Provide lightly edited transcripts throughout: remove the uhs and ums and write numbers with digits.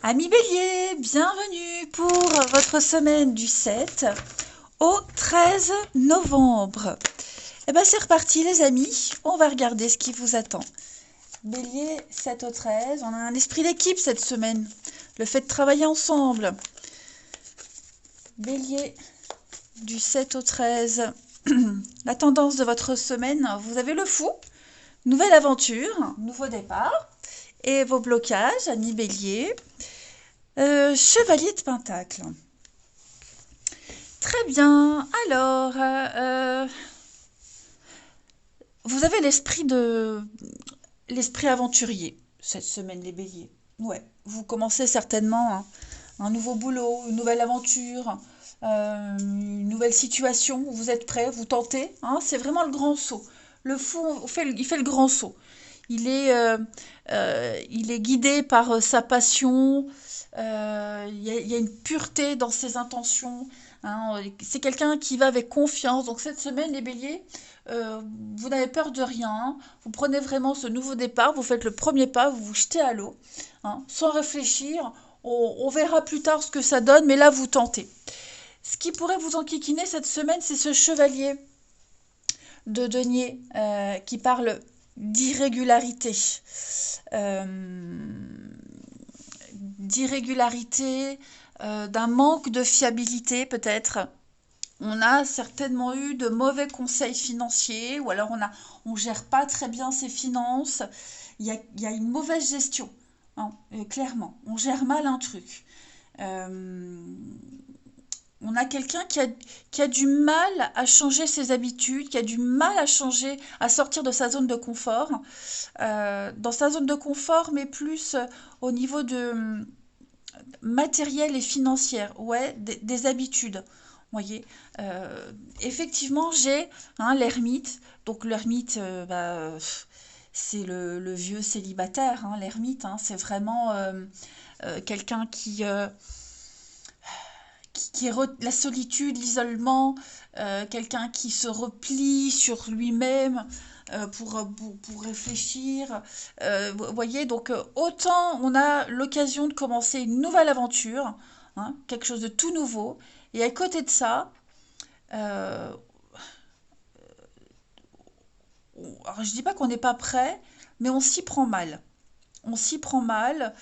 Amis Bélier, bienvenue pour votre semaine du 7 au 13 novembre. Eh bien c'est reparti les amis, on va regarder ce qui vous attend. Bélier 7 au 13, on a un esprit d'équipe cette semaine, le fait de travailler ensemble. Bélier du 7 au 13, la tendance de votre semaine, vous avez le fou, nouvelle aventure, nouveau départ. Et vos blocages, amis Bélier. Chevalier de Pentacle. Très bien. Alors, vous avez l'esprit aventurier cette semaine, les Béliers. Ouais, vous commencez certainement un nouveau boulot, une nouvelle aventure, une nouvelle situation. Vous êtes prêts, vous tentez. C'est vraiment le grand saut. Le fou, il fait le grand saut. Il est guidé par sa passion. Il y a une pureté dans ses intentions. C'est quelqu'un qui va avec confiance. Donc cette semaine, les béliers, vous n'avez peur de rien. Vous prenez vraiment ce nouveau départ. Vous faites le premier pas, vous vous jetez à l'eau, sans réfléchir. On verra plus tard ce que ça donne, mais là, vous tentez. Ce qui pourrait vous enquiquiner cette semaine, c'est ce chevalier de denier qui parle d'irrégularité. D'irrégularité, d'un manque de fiabilité peut-être. On a certainement eu de mauvais conseils financiers ou alors on gère pas très bien ses finances. Il y a une mauvaise gestion, clairement. On gère mal un truc. On a quelqu'un qui a du mal à changer ses habitudes, qui a du mal à changer, à sortir de sa zone de confort. Dans sa zone de confort, mais plus au niveau de matériel et financière, ouais, des habitudes. Voyez, effectivement, j'ai l'ermite. Donc l'ermite, c'est le vieux célibataire, l'ermite. C'est vraiment quelqu'un qui est la solitude, l'isolement, quelqu'un qui se replie sur lui-même pour réfléchir. Vous voyez, donc autant on a l'occasion de commencer une nouvelle aventure, quelque chose de tout nouveau, et à côté de ça, euh, alors je dis pas qu'on n'est pas prêt, mais on s'y prend mal. On s'y prend mal.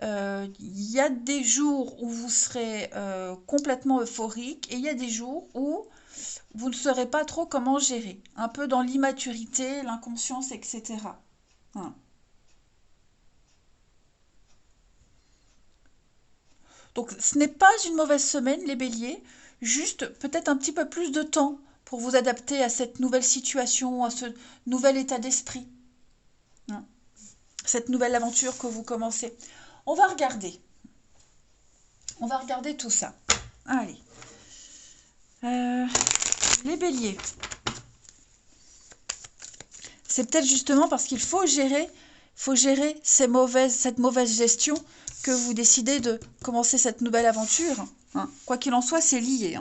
Il y a des jours où vous serez complètement euphorique et il y a des jours où vous ne saurez pas trop comment gérer. Un peu dans l'immaturité, l'inconscience, etc. Hein. Donc ce n'est pas une mauvaise semaine, les béliers, juste peut-être un petit peu plus de temps pour vous adapter à cette nouvelle situation, à ce nouvel état d'esprit, hein, cette nouvelle aventure que vous commencez. On va regarder. On va regarder tout ça. Allez. Euh, les béliers. C'est peut-être justement parce qu'il faut gérer cette mauvaise gestion que vous décidez de commencer cette nouvelle aventure. Quoi qu'il en soit, c'est lié.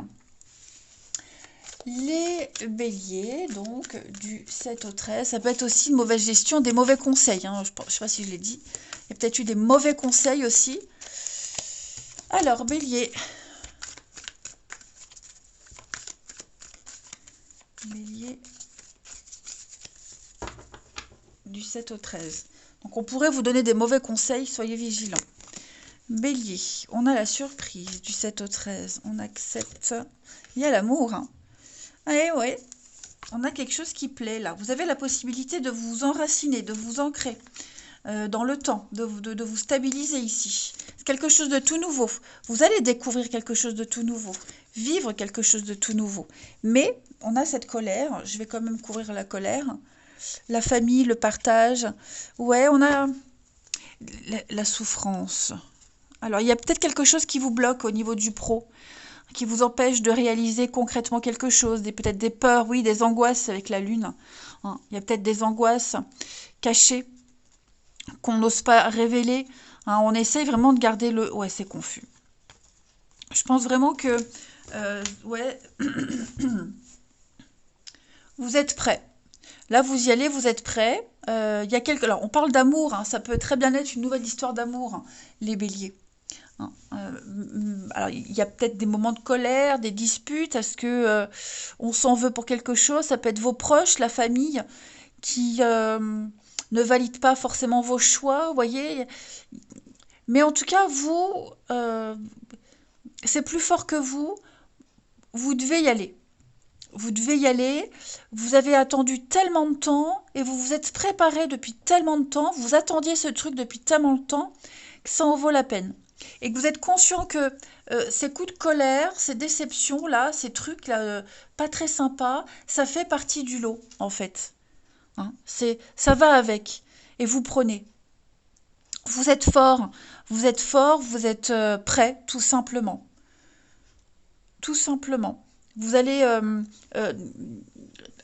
Les béliers, donc du 7 au 13, ça peut être aussi une mauvaise gestion, des mauvais conseils. Je ne sais pas si je l'ai dit. Il y a peut-être eu des mauvais conseils aussi. Alors, bélier. Bélier du 7 au 13. Donc on pourrait vous donner des mauvais conseils, soyez vigilants. Bélier, on a la surprise du 7 au 13, on accepte. Il y a l'amour. Ouais, on a quelque chose qui plaît là. Vous avez la possibilité de vous enraciner, de vous ancrer dans le temps, de vous stabiliser ici. C'est quelque chose de tout nouveau. Vous allez découvrir quelque chose de tout nouveau, vivre quelque chose de tout nouveau. Mais on a cette colère, je vais quand même couvrir la colère. La famille, le partage. Ouais, on a la souffrance. Alors, il y a peut-être quelque chose qui vous bloque au niveau du pro, qui vous empêche de réaliser concrètement quelque chose, peut-être des peurs, oui, des angoisses avec la lune. Il y a peut-être des angoisses cachées qu'on n'ose pas révéler. On essaye vraiment de garder le... Ouais, c'est confus. Je pense vraiment que... ouais, vous êtes prêts. Là, vous y allez, vous êtes prêts. Il y a Alors, on parle d'amour, ça peut très bien être une nouvelle histoire d'amour, les béliers. Hein. Alors, il y a peut-être des moments de colère, des disputes. Est-ce que on s'en veut pour quelque chose? Ça peut être vos proches, la famille, qui ne valident pas forcément vos choix, vous voyez. Mais en tout cas, vous, c'est plus fort que vous. Vous devez y aller. Vous devez y aller. Vous avez attendu tellement de temps et vous vous êtes préparé depuis tellement de temps. Vous attendiez ce truc depuis tellement de temps que ça en vaut la peine. Et que vous êtes conscient que ces coups de colère, ces déceptions-là, ces trucs-là, pas très sympas, ça fait partie du lot, en fait. Hein. Ça va avec. Et vous prenez. Vous êtes fort. Vous êtes prêt, tout simplement. Tout simplement. Vous allez euh,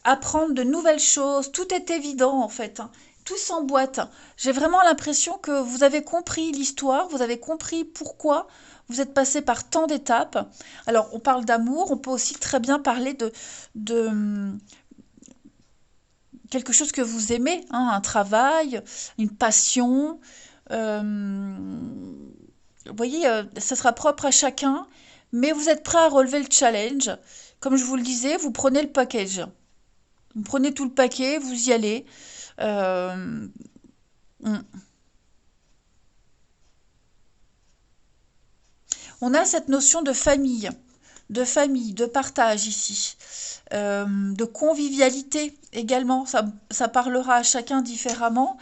apprendre de nouvelles choses. Tout est évident, en fait. Hein. Tout s'emboîte. J'ai vraiment l'impression que vous avez compris l'histoire, vous avez compris pourquoi vous êtes passé par tant d'étapes. Alors, on parle d'amour, on peut aussi très bien parler de quelque chose que vous aimez, hein, un travail, une passion. Vous voyez, ça sera propre à chacun, mais vous êtes prêt à relever le challenge. Comme je vous le disais, vous prenez le package. Vous prenez tout le paquet, vous y allez. Euh, on on a cette notion de partage ici, de convivialité également. Ça parlera à chacun différemment.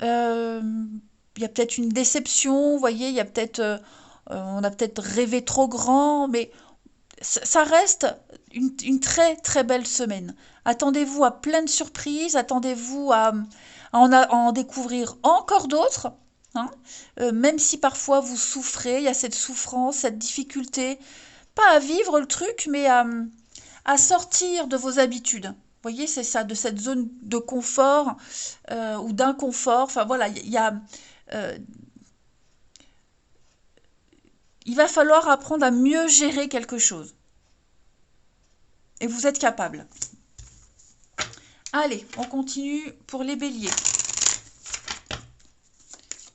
Euh, Il y a peut-être une déception, vous voyez, il y a peut-être, on a peut-être rêvé trop grand, mais ça reste une très très belle semaine. Attendez-vous à plein de surprises, attendez-vous à en découvrir encore d'autres, hein. Même si parfois vous souffrez, il y a cette souffrance, cette difficulté, pas à vivre le truc, mais à sortir de vos habitudes. Vous voyez, c'est ça, de cette zone de confort ou d'inconfort. Enfin voilà, euh, il va falloir apprendre à mieux gérer quelque chose. Et vous êtes capable. Allez, on continue pour les béliers.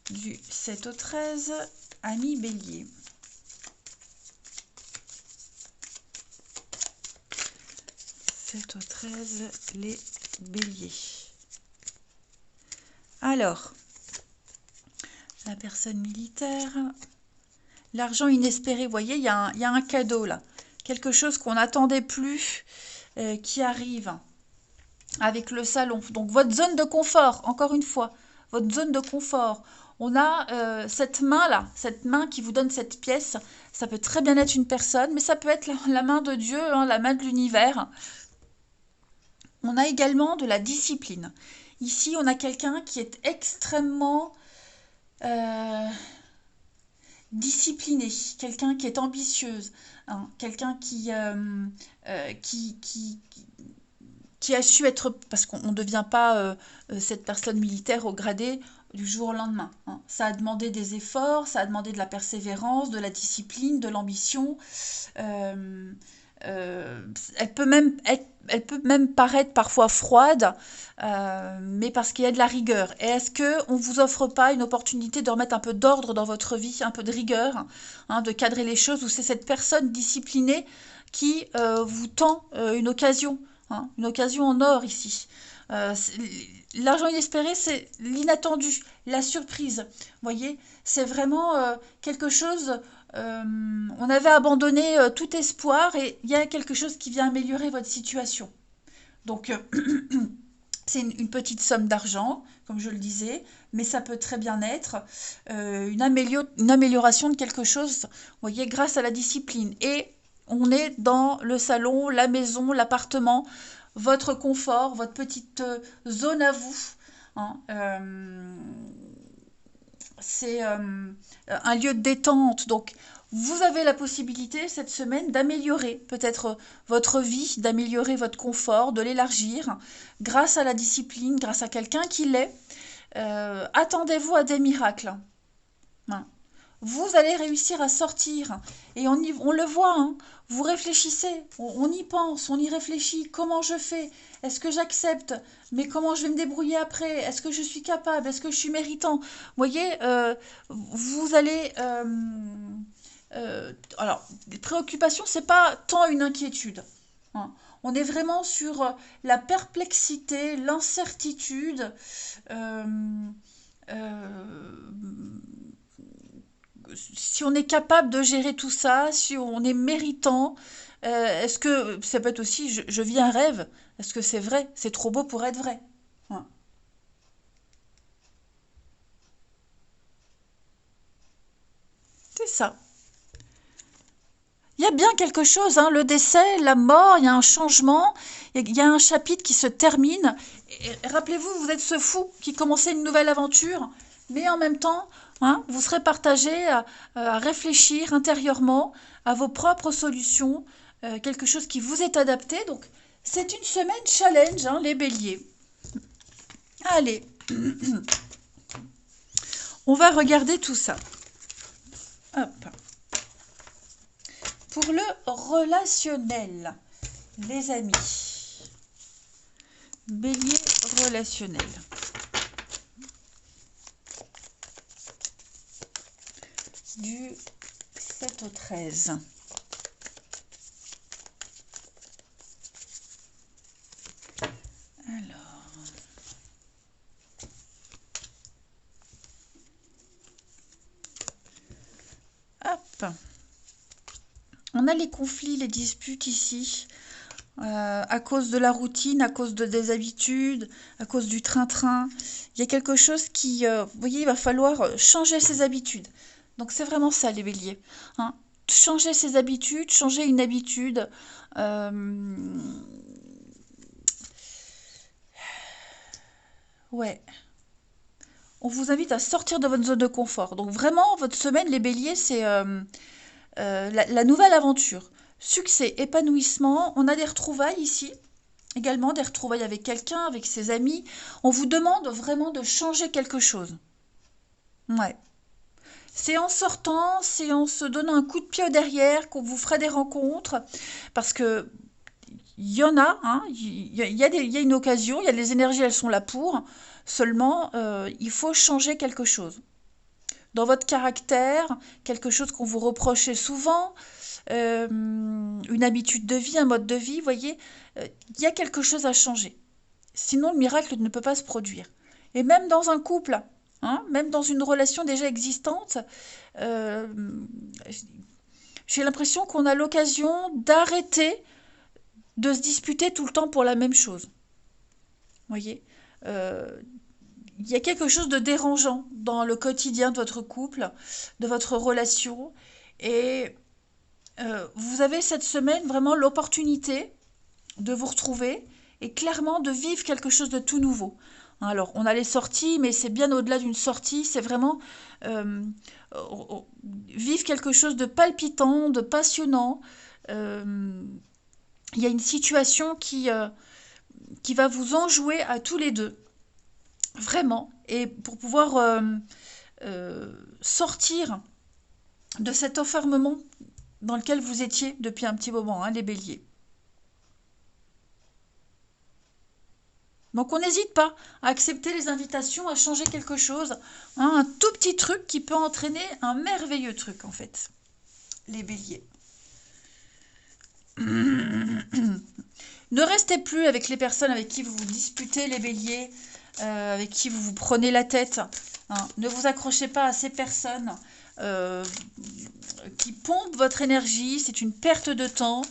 Du 7 au 13, amis bélier. 7 au 13, les béliers. Alors, la personne militaire, l'argent inespéré, vous voyez, il y a un cadeau là. Quelque chose qu'on n'attendait plus qui arrive avec le salon. Donc votre zone de confort, encore une fois, votre zone de confort. On a cette main-là, cette main qui vous donne cette pièce. Ça peut très bien être une personne, mais ça peut être la main de Dieu, hein, la main de l'univers. On a également de la discipline. Ici, on a quelqu'un qui est extrêmement euh, discipliné, quelqu'un qui est ambitieuse, hein, quelqu'un euh, qui, qui, qui a su être, parce qu'on ne devient pas cette personne militaire au gradé du jour au lendemain. Hein. Ça a demandé des efforts, ça a demandé de la persévérance, de la discipline, de l'ambition. Euh, elle peut même paraître parfois froide, mais parce qu'il y a de la rigueur. Et est-ce qu'on ne vous offre pas une opportunité de remettre un peu d'ordre dans votre vie, un peu de rigueur, hein, de cadrer les choses, où c'est cette personne disciplinée qui vous tend une occasion, hein, une occasion en or ici. L'argent inespéré, c'est l'inattendu, la surprise. Vous voyez, c'est vraiment quelque chose. On avait abandonné tout espoir et il y a quelque chose qui vient améliorer votre situation. Donc, c'est une petite somme d'argent, comme je le disais, mais ça peut très bien être une amélioration de quelque chose, vous voyez, grâce à la discipline. Et on est dans le salon, la maison, l'appartement, votre confort, votre petite zone à vous. Hein. C'est un lieu de détente. Donc, vous avez la possibilité cette semaine d'améliorer peut-être votre vie, d'améliorer votre confort, de l'élargir grâce à la discipline, grâce à quelqu'un qui l'est. Attendez-vous à des miracles. Hein. vous allez réussir à sortir. Et on le voit, hein. Vous réfléchissez, on y pense, on y réfléchit. Comment je fais? Est-ce que j'accepte? Mais comment je vais me débrouiller après? Est-ce que je suis capable? Est-ce que je suis méritant? Vous voyez, vous allez... alors, les préoccupations, c'est pas tant une inquiétude, hein. On est vraiment sur la perplexité, l'incertitude, euh, si on est capable de gérer tout ça, si on est méritant, est-ce que ça peut être aussi, je vis un rêve, est-ce que c'est vrai? C'est trop beau pour être vrai. Ouais. C'est ça. Il y a bien quelque chose, hein, le décès, la mort, il y a un changement, il y a un chapitre qui se termine. Et rappelez-vous, vous êtes ce fou qui commençait une nouvelle aventure, mais en même temps, hein, vous serez partagé à réfléchir intérieurement à vos propres solutions, quelque chose qui vous est adapté. Donc, c'est une semaine challenge, hein, les béliers. Allez, on va regarder tout ça. Hop. Pour le relationnel, les amis. Bélier relationnel. Du 7 au 13. Alors. Hop. On a les conflits, les disputes ici, à cause de la routine, à cause des habitudes, à cause du train-train. Il y a quelque chose qui, vous voyez, il va falloir changer ses habitudes. Donc c'est vraiment ça, les béliers, hein. Changer ses habitudes, changer une habitude. Ouais. On vous invite à sortir de votre zone de confort. Donc vraiment, votre semaine, les béliers, c'est la nouvelle aventure. Succès, épanouissement. On a des retrouvailles ici. Également des retrouvailles avec quelqu'un, avec ses amis. On vous demande vraiment de changer quelque chose. Ouais. C'est en sortant, c'est en se donnant un coup de pied au derrière qu'on vous fera des rencontres. Parce que il y en a, hein, il y a une occasion, il y a les énergies, elles sont là pour. Seulement, il faut changer quelque chose. Dans votre caractère, quelque chose qu'on vous reprochait souvent, une habitude de vie, un mode de vie, vous voyez, il y a quelque chose à changer. Sinon, le miracle ne peut pas se produire. Et même dans un couple, hein, même dans une relation déjà existante, euh, j'ai l'impression qu'on a l'occasion d'arrêter de se disputer tout le temps pour la même chose. Vous voyez, euh, il y a quelque chose de dérangeant dans le quotidien de votre couple, de votre relation, et vous avez cette semaine vraiment l'opportunité de vous retrouver et clairement de vivre quelque chose de tout nouveau. Alors, on a les sorties, mais c'est bien au-delà d'une sortie, c'est vraiment euh, vivre quelque chose de palpitant, de passionnant. Euh, il y a une situation qui va vous enjouer à tous les deux, vraiment, et pour pouvoir sortir de cet enfermement dans lequel vous étiez depuis un petit moment, hein, les béliers. Donc on n'hésite pas à accepter les invitations, à changer quelque chose, hein, un tout petit truc qui peut entraîner un merveilleux truc en fait, les béliers. Ne restez plus avec les personnes avec qui vous vous disputez, les béliers, avec qui vous vous prenez la tête, hein. Ne vous accrochez pas à ces personnes euh, qui pompent votre énergie, c'est une perte de temps.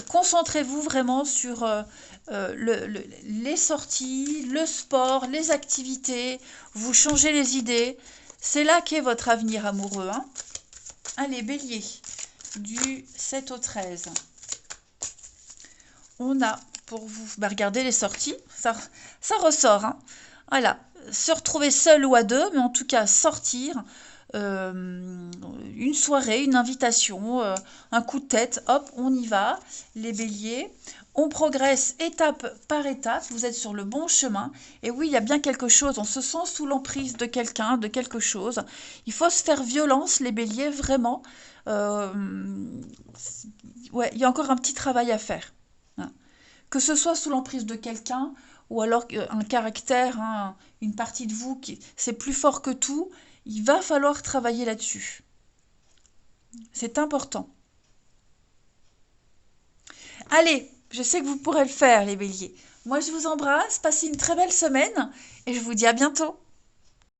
Concentrez-vous vraiment sur les sorties, le sport, les activités, vous changez les idées. C'est là qu'est votre avenir amoureux, hein. Allez, bélier, du 7 au 13. On a pour vous, regardez les sorties, ça ressort, hein. Voilà, se retrouver seul ou à deux, mais en tout cas sortir, une soirée, une invitation, un coup de tête, hop, on y va, les béliers. On progresse étape par étape, vous êtes sur le bon chemin. Et oui, il y a bien quelque chose, on se sent sous l'emprise de quelqu'un, de quelque chose. Il faut se faire violence, les béliers, vraiment. Euh, ouais, il y a encore un petit travail à faire, hein. Que ce soit sous l'emprise de quelqu'un, ou alors un caractère, hein, une partie de vous qui c'est plus fort que tout, il va falloir travailler là-dessus. C'est important. Allez, je sais que vous pourrez le faire, les béliers. Moi, je vous embrasse, passez une très belle semaine et je vous dis à bientôt.